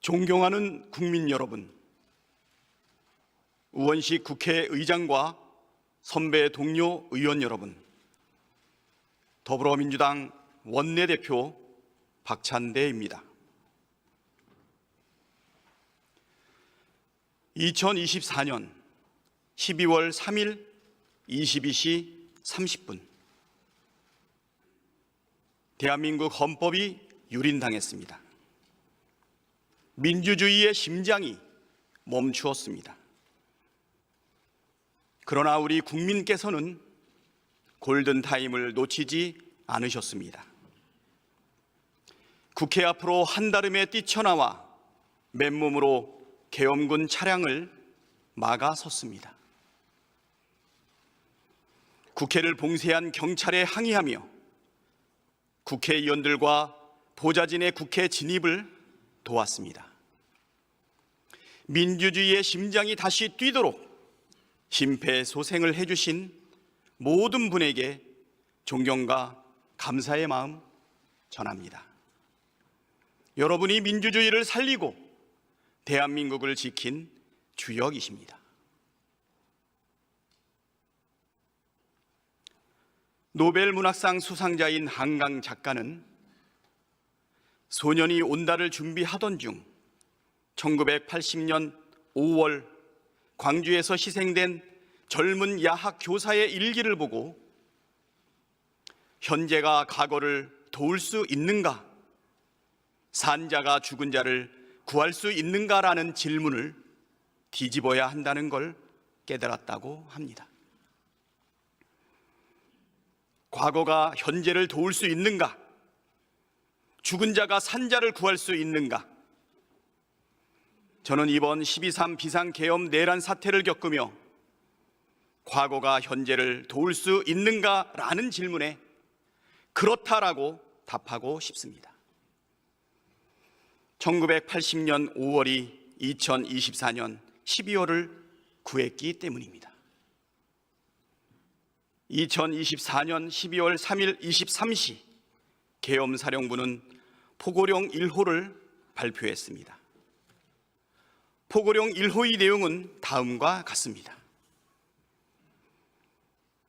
존경하는 국민 여러분, 우원식 국회의장과 선배 동료 의원 여러분, 더불어민주당 원내대표 박찬대입니다. 2024년 12월 3일 22시 30분 대한민국 헌법이 유린당했습니다. 민주주의의 심장이 멈추었습니다. 그러나 우리 국민께서는 골든타임을 놓치지 않으셨습니다. 국회 앞으로 한달음에 뛰쳐나와 맨몸으로 계엄군 차량을 막아섰습니다. 국회를 봉쇄한 경찰에 항의하며 국회의원들과 보좌진의 국회 진입을 도왔습니다. 민주주의의 심장이 다시 뛰도록 심폐소생을 해주신 모든 분에게 존경과 감사의 마음 전합니다. 여러분이 민주주의를 살리고 대한민국을 지킨 주역이십니다. 노벨 문학상 수상자인 한강 작가는 소년이 온다를 준비하던 중 1980년 5월 광주에서 희생된 젊은 야학 교사의 일기를 보고 현재가 과거를 도울 수 있는가? 산자가 죽은 자를 구할 수 있는가라는 질문을 뒤집어야 한다는 걸 깨달았다고 합니다. 과거가 현재를 도울 수 있는가? 죽은 자가 산자를 구할 수 있는가? 저는 이번 12.3 비상계엄 내란 사태를 겪으며 과거가 현재를 도울 수 있는가라는 질문에 그렇다라고 답하고 싶습니다. 1980년 5월이 2024년 12월을 구했기 때문입니다. 2024년 12월 3일 23시 계엄사령부는 포고령 1호를 발표했습니다. 포고령 1호의 내용은 다음과 같습니다.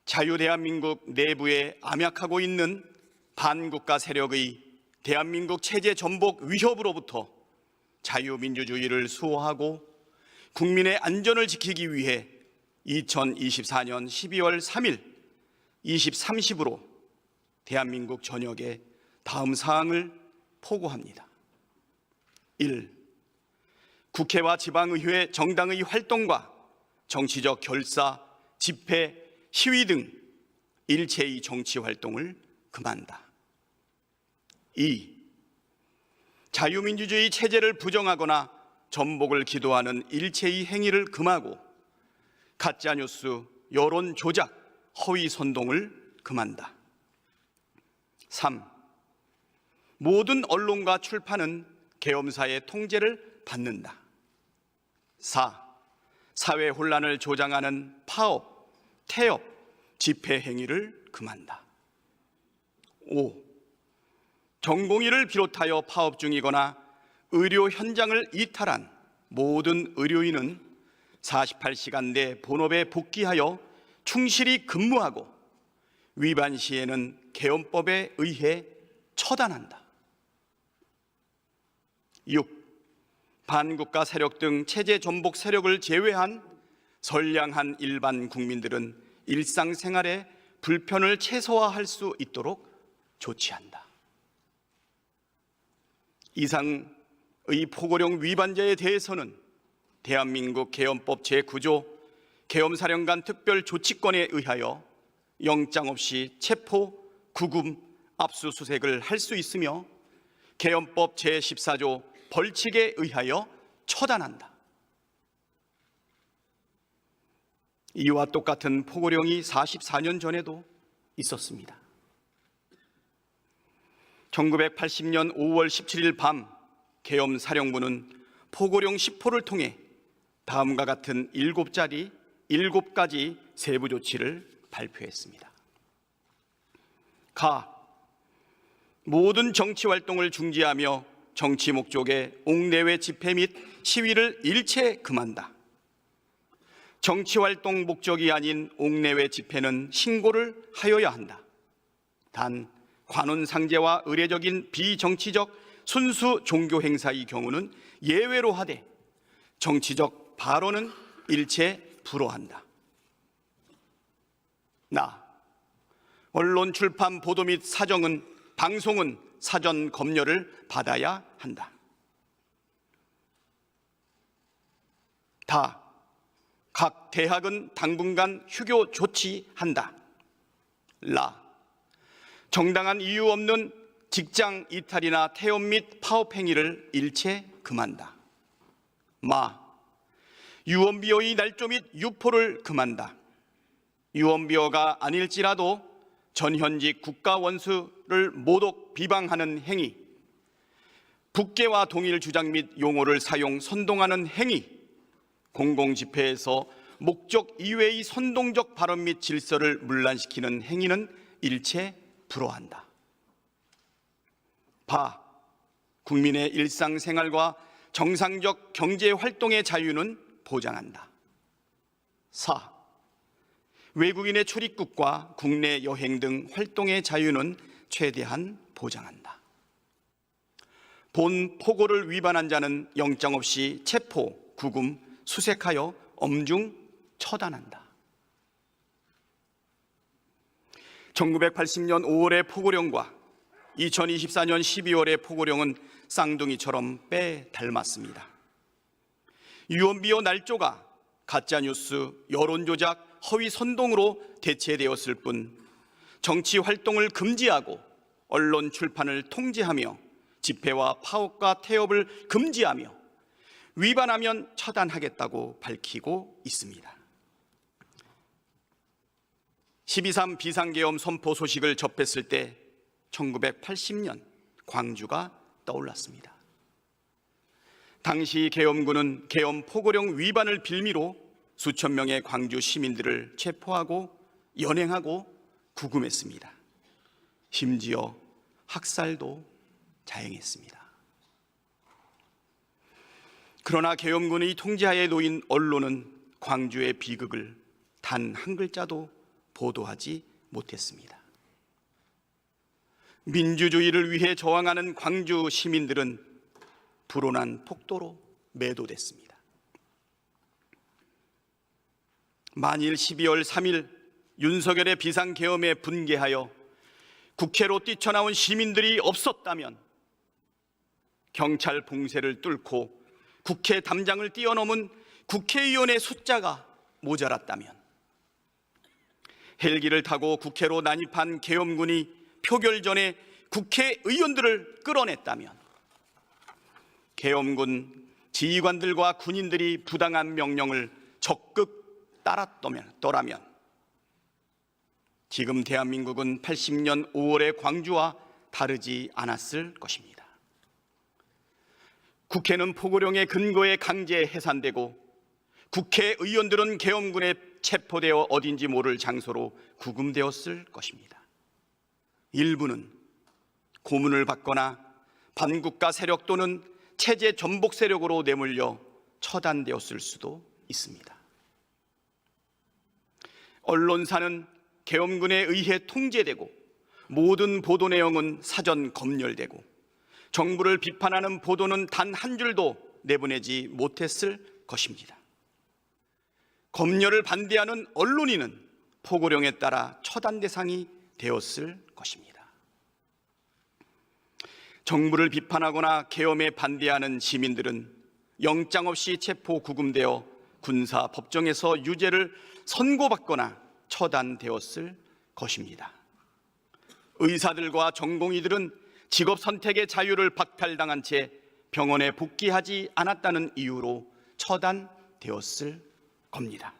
자유대한민국 내부에 암약하고 있는 반국가 세력의 대한민국 체제 전복 위협으로부터 자유민주주의를 수호하고 국민의 안전을 지키기 위해 2024년 12월 3일 23시부로 대한민국 전역에 다음 사항을 포고합니다. 1. 국회와 지방의회 정당의 활동과 정치적 결사, 집회, 시위 등 일체의 정치 활동을 금한다. 2. 자유민주주의 체제를 부정하거나 전복을 기도하는 일체의 행위를 금하고 가짜뉴스, 여론 조작, 허위 선동을 금한다. 3. 모든 언론과 출판은 계엄사의 통제를 받는다. 4. 사회 혼란을 조장하는 파업, 태업, 집회 행위를 금한다. 5. 전공의를 비롯하여 파업 중이거나 의료 현장을 이탈한 모든 의료인은 48시간 내 본업에 복귀하여 충실히 근무하고 위반 시에는 계엄법에 의해 처단한다. 6. 반국가 세력 등 체제 전복 세력을 제외한 선량한 일반 국민들은 일상생활에 불편을 최소화할 수 있도록 조치한다. 이상의 포고령 위반자에 대해서는 대한민국 계엄법 제9조 계엄사령관 특별조치권에 의하여 영장 없이 체포, 구금, 압수수색을 할 수 있으며 계엄법 제14조 벌칙에 의하여 처단한다. 이와 똑같은 포고령이 44년 전에도 있었습니다. 1980년 5월 17일 밤 계엄사령부는 포고령 10호를 통해 다음과 같은 7가지 세부 조치를 발표했습니다. 가. 모든 정치 활동을 중지하며 정치 목적의 옥내외 집회 및 시위를 일체 금한다. 정치활동 목적이 아닌 옥내외 집회는 신고를 하여야 한다. 단 관훈상제와 의례적인 비정치적 순수 종교 행사의 경우는 예외로 하되 정치적 발언은 일체 불허한다. 언론, 출판, 보도 및 방송은 사전 검열을 받아야 한다. 각 대학은 당분간 휴교 조치한다. 정당한 이유 없는 직장 이탈이나 태업 및 파업 행위를 일체 금한다. 유언비어의 날조 및 유포를 금한다. 유언비어가 아닐지라도 전현직 국가원수를 모독 비방하는 행위, 북계와 동일 주장 및 용어를 사용 선동하는 행위, 공공집회에서 목적 이외의 선동적 발언 및 질서를 문란시키는 행위는 일체 불허한다. 국민의 일상생활과 정상적 경제활동의 자유는 보장한다. 외국인의 출입국과 국내 여행 등 활동의 자유는 최대한 보장한다. 본 포고를 위반한 자는 영장 없이 체포, 구금, 수색하여 엄중 처단한다. 1980년 5월의 포고령과 2024년 12월의 포고령은 쌍둥이처럼 빼닮았습니다. 유언비어 날조가 가짜뉴스, 여론조작, 허위 선동으로 대체되었을 뿐 정치 활동을 금지하고 언론 출판을 통제하며 집회와 파업과 태업을 금지하며 위반하면 처단하겠다고 밝히고 있습니다. 12.3 비상계엄 선포 소식을 접했을 때 1980년 광주가 떠올랐습니다. 당시 계엄군은 계엄 포고령 위반을 빌미로 수천 명의 광주 시민들을 체포하고 연행하고 구금했습니다. 심지어 학살도 자행했습니다. 그러나 계엄군의 통제하에 놓인 언론은 광주의 비극을 단 한 글자도 보도하지 못했습니다. 민주주의를 위해 저항하는 광주 시민들은 불온한 폭도로 매도됐습니다. 만일 12월 3일 윤석열의 비상계엄에 분개하여 국회로 뛰쳐나온 시민들이 없었다면, 경찰 봉쇄를 뚫고 국회 담장을 뛰어넘은 국회의원의 숫자가 모자랐다면, 헬기를 타고 국회로 난입한 계엄군이 표결 전에 국회의원들을 끌어냈다면, 계엄군 지휘관들과 군인들이 부당한 명령을 적극 따랐더라면 지금 대한민국은 80년 5월의 광주와 다르지 않았을 것입니다. 국회는 포고령의 근거에 강제 해산되고 국회의원들은 계엄군에 체포되어 어딘지 모를 장소로 구금되었을 것입니다. 일부는 고문을 받거나 반국가 세력 또는 체제 전복 세력으로 내몰려 처단되었을 수도 있습니다. 언론사는 계엄군에 의해 통제되고 모든 보도 내용은 사전 검열되고 정부를 비판하는 보도는 단 한 줄도 내보내지 못했을 것입니다. 검열을 반대하는 언론인은 포고령에 따라 처단 대상이 되었을 것입니다. 정부를 비판하거나 계엄에 반대하는 시민들은 영장 없이 체포 구금되어 군사 법정에서 유죄를 선고받거나 처단되었을 것입니다. 의사들과 전공의들은 직업 선택의 자유를 박탈당한 채 병원에 복귀하지 않았다는 이유로 처단되었을 겁니다.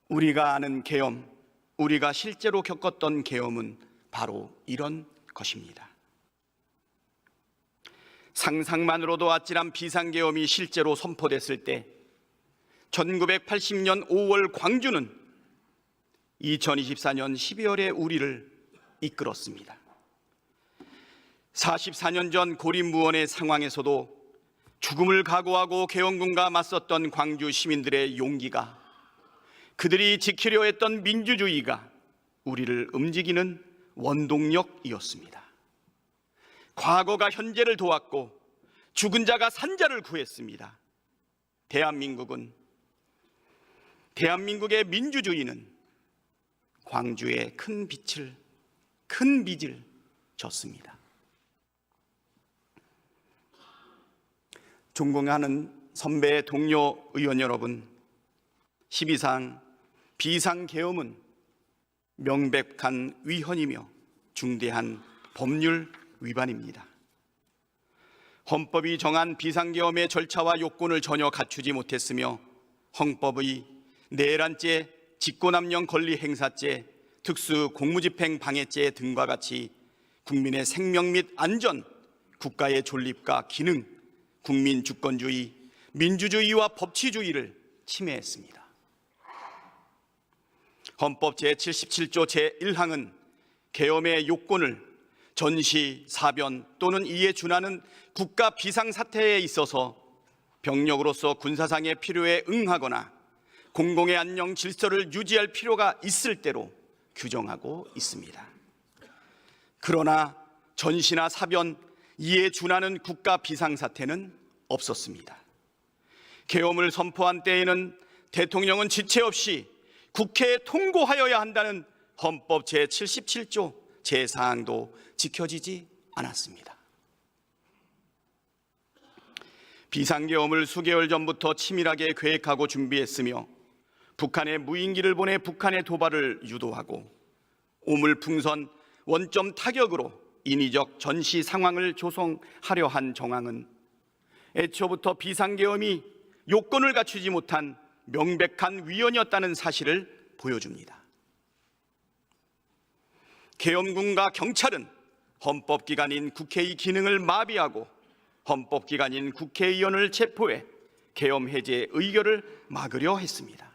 우리가 아는 계엄, 우리가 실제로 겪었던 계엄은 바로 이런 것입니다. 상상만으로도 아찔한 비상계엄이 실제로 선포됐을 때 1980년 5월 광주는 2024년 12월의 우리를 이끌었습니다. 44년 전 고립무원의 상황에서도 죽음을 각오하고 계엄군과 맞섰던 광주 시민들의 용기가, 그들이 지키려 했던 민주주의가 우리를 움직이는 원동력이었습니다. 과거가 현재를 도왔고 죽은 자가 산 자를 구했습니다. 대한민국의 민주주의는 광주에 큰 빚을 졌습니다. 존경하는 선배 동료 의원 여러분, 12상 비상계엄은 명백한 위헌이며 중대한 법률 위반입니다. 헌법이 정한 비상계엄의 절차와 요건을 전혀 갖추지 못했으며 헌법의 내란죄, 직권남용 권리행사죄, 특수공무집행 방해죄 등과 같이 국민의 생명 및 안전, 국가의 존립과 기능, 국민 주권주의, 민주주의와 법치주의를 침해했습니다. 헌법 제77조 제1항은 계엄의 요건을 전시, 사변 또는 이에 준하는 국가 비상사태에 있어서 병력으로서 군사상의 필요에 응하거나 공공의 안녕 질서를 유지할 필요가 있을 때로 규정하고 있습니다. 그러나 전시나 사변, 이에 준하는 국가 비상사태는 없었습니다. 계엄을 선포한 때에는 대통령은 지체 없이 국회에 통고하여야 한다는 헌법 제77조 제4항도 지켜지지 않았습니다. 비상계엄을 수개월 전부터 치밀하게 계획하고 준비했으며 북한에 무인기를 보내 북한의 도발을 유도하고 오물풍선 원점 타격으로 인위적 전시 상황을 조성하려 한 정황은 애초부터 비상계엄이 요건을 갖추지 못한 명백한 위헌이었다는 사실을 보여줍니다. 계엄군과 경찰은 헌법기관인 국회의 기능을 마비하고 헌법기관인 국회의원을 체포해 계엄 해제 의결을 막으려 했습니다.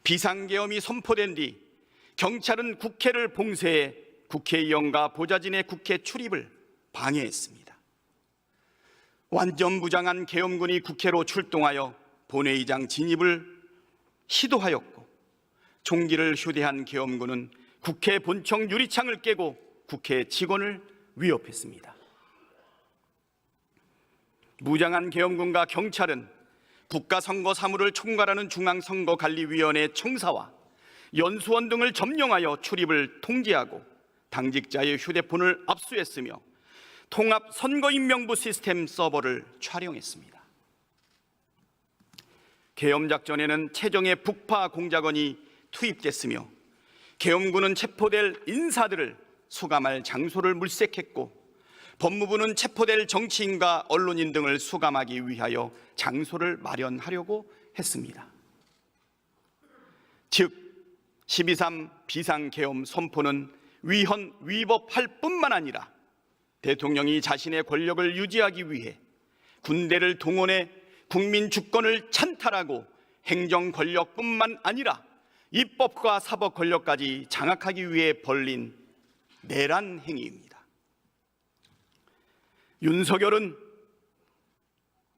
비상계엄이 선포된 뒤 경찰은 국회를 봉쇄해 국회의원과 보좌진의 국회 출입을 방해했습니다. 완전 무장한 계엄군이 국회로 출동하여 본회의장 진입을 시도하였고, 총기를 휴대한 계엄군은 국회 본청 유리창을 깨고 국회 직원을 위협했습니다. 무장한 계엄군과 경찰은 국가선거사무를 총괄하는 중앙선거관리위원회 청사와 연수원 등을 점령하여 출입을 통제하고 당직자의 휴대폰을 압수했으며 통합선거인명부 시스템 서버를 촬영했습니다. 계엄작전에는 최정예 북파 공작원이 투입됐으며 계엄군은 체포될 인사들을 수감할 장소를 물색했고 법무부는 체포될 정치인과 언론인 등을 수감하기 위하여 장소를 마련하려고 했습니다. 즉 12.3 비상계엄 선포는 위헌 위법할 뿐만 아니라 대통령이 자신의 권력을 유지하기 위해 군대를 동원해 국민 주권을 찬탈하고 행정 권력뿐만 아니라 입법과 사법 권력까지 장악하기 위해 벌린 내란 행위입니다. 윤석열은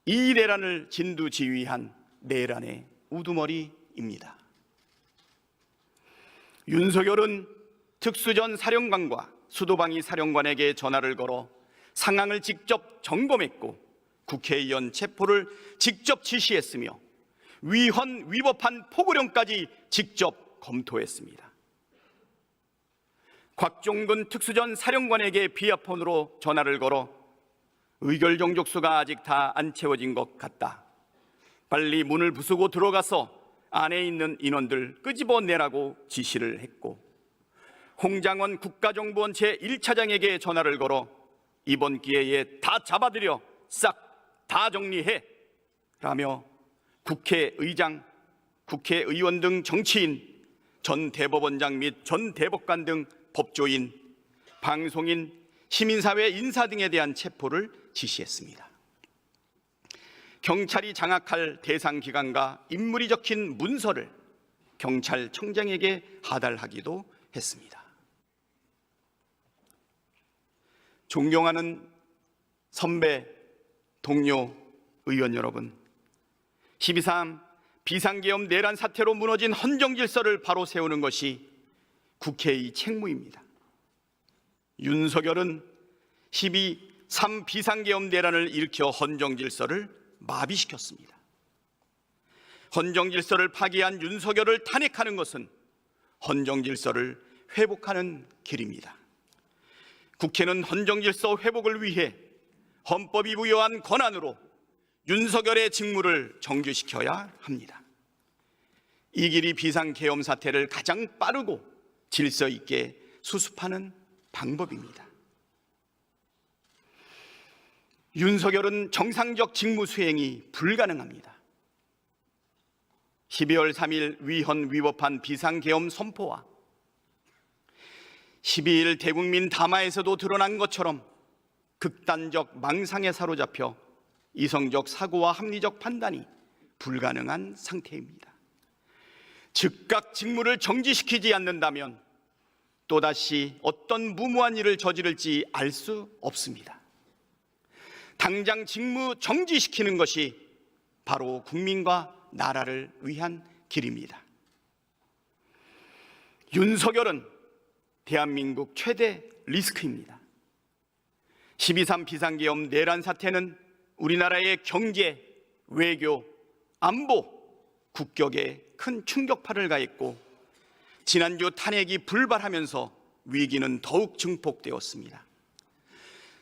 이 내란을 진두지휘한 내란의 우두머리입니다. 윤석열은 특수전 사령관과 수도방위 사령관에게 전화를 걸어 상황을 직접 점검했고 국회의원 체포를 직접 지시했으며 위헌 위법한 포고령까지 직접 검토했습니다. 곽종근 특수전 사령관에게 비아폰으로 전화를 걸어 의결 정족수가 아직 다 안 채워진 것 같다. 빨리 문을 부수고 들어가서 안에 있는 인원들 끄집어내라고 지시를 했고, 홍장원 국가정보원 제1차장에게 전화를 걸어 이번 기회에 다 잡아들여 싹 다 정리해 라며 국회의장, 국회의원 등 정치인, 전 대법원장 및 전 대법관 등 법조인, 방송인, 시민사회 인사 등에 대한 체포를 지시했습니다. 경찰이 장악할 대상 기관과 인물이 적힌 문서를 경찰청장에게 하달하기도 했습니다. 존경하는 선배, 동료, 의원 여러분, 12.3 비상계엄 내란 사태로 무너진 헌정질서를 바로 세우는 것이 국회의 책무입니다. 윤석열은 12.3 비상계엄 내란을 일으켜 헌정질서를 마비시켰습니다. 헌정질서를 파기한 윤석열을 탄핵하는 것은 헌정질서를 회복하는 길입니다. 국회는 헌정질서 회복을 위해 헌법이 부여한 권한으로 윤석열의 직무를 정지시켜야 합니다. 이 길이 비상계엄 사태를 가장 빠르고 질서 있게 수습하는 방법입니다. 윤석열은 정상적 직무 수행이 불가능합니다. 12월 3일 위헌 위법한 비상계엄 선포와 12일 대국민 담화에서도 드러난 것처럼 극단적 망상에 사로잡혀 이성적 사고와 합리적 판단이 불가능한 상태입니다. 즉각 직무를 정지시키지 않는다면 또다시 어떤 무모한 일을 저지를지 알 수 없습니다. 당장 직무 정지시키는 것이 바로 국민과 나라를 위한 길입니다. 윤석열은 대한민국 최대 리스크입니다. 12.3 비상계엄 내란 사태는 우리나라의 경제, 외교, 안보, 국격에 큰 충격파를 가했고 지난주 탄핵이 불발하면서 위기는 더욱 증폭되었습니다.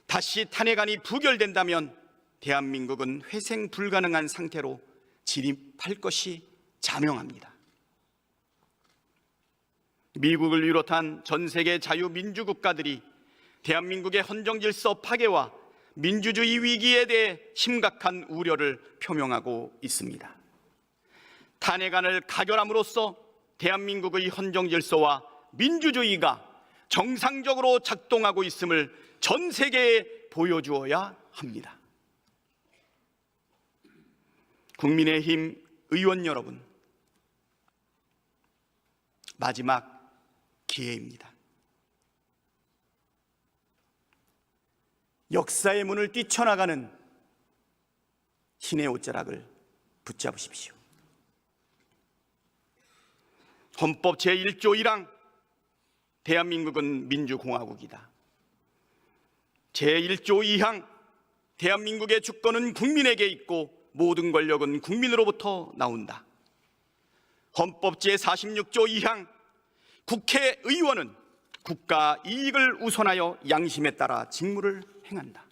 다시 탄핵안이 부결된다면 대한민국은 회생 불가능한 상태로 진입할 것이 자명합니다. 미국을 비롯한 전 세계 자유민주국가들이 대한민국의 헌정질서 파괴와 민주주의 위기에 대해 심각한 우려를 표명하고 있습니다. 탄핵안을 가결함으로써 대한민국의 헌정질서와 민주주의가 정상적으로 작동하고 있음을 전 세계에 보여주어야 합니다. 국민의힘 의원 여러분, 마지막 기회입니다. 역사의 문을 뛰쳐나가는 신의 옷자락을 붙잡으십시오. 헌법 제1조 1항 대한민국은 민주공화국이다. 제1조 2항 대한민국의 주권은 국민에게 있고 모든 권력은 국민으로부터 나온다. 헌법 제46조 2항 국회의원은 국가 이익을 우선하여 양심에 따라 직무를 행한다.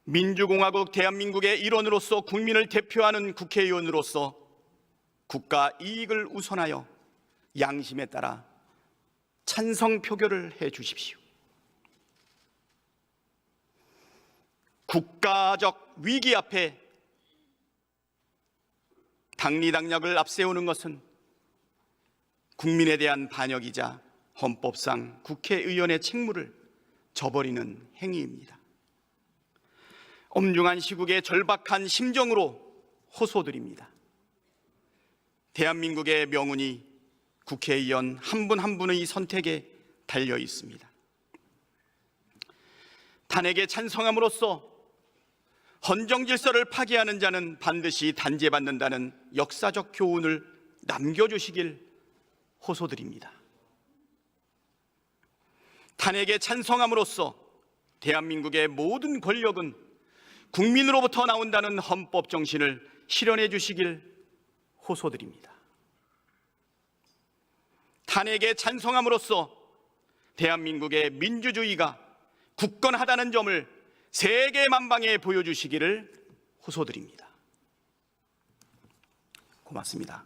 민주공화국 대한민국의 일원으로서 국민을 대표하는 국회의원으로서 국가 이익을 우선하여 양심에 따라 찬성 표결을 해 주십시오. 국가적 위기 앞에 당리당략을 앞세우는 것은 국민에 대한 반역이자 헌법상 국회의원의 책무를 저버리는 행위입니다. 엄중한 시국의 절박한 심정으로 호소드립니다. 대한민국의 명운이 국회의원 한 분 한 분의 선택에 달려 있습니다. 탄핵에 찬성함으로써 헌정질서를 파괴하는 자는 반드시 단죄받는다는 역사적 교훈을 남겨주시길 호소드립니다. 탄핵에 찬성함으로써 대한민국의 모든 권력은 국민으로부터 나온다는 헌법 정신을 실현해 주시길 호소드립니다. 탄핵에 찬성함으로써 대한민국의 민주주의가 굳건하다는 점을 세계 만방에 보여주시기를 호소드립니다. 고맙습니다.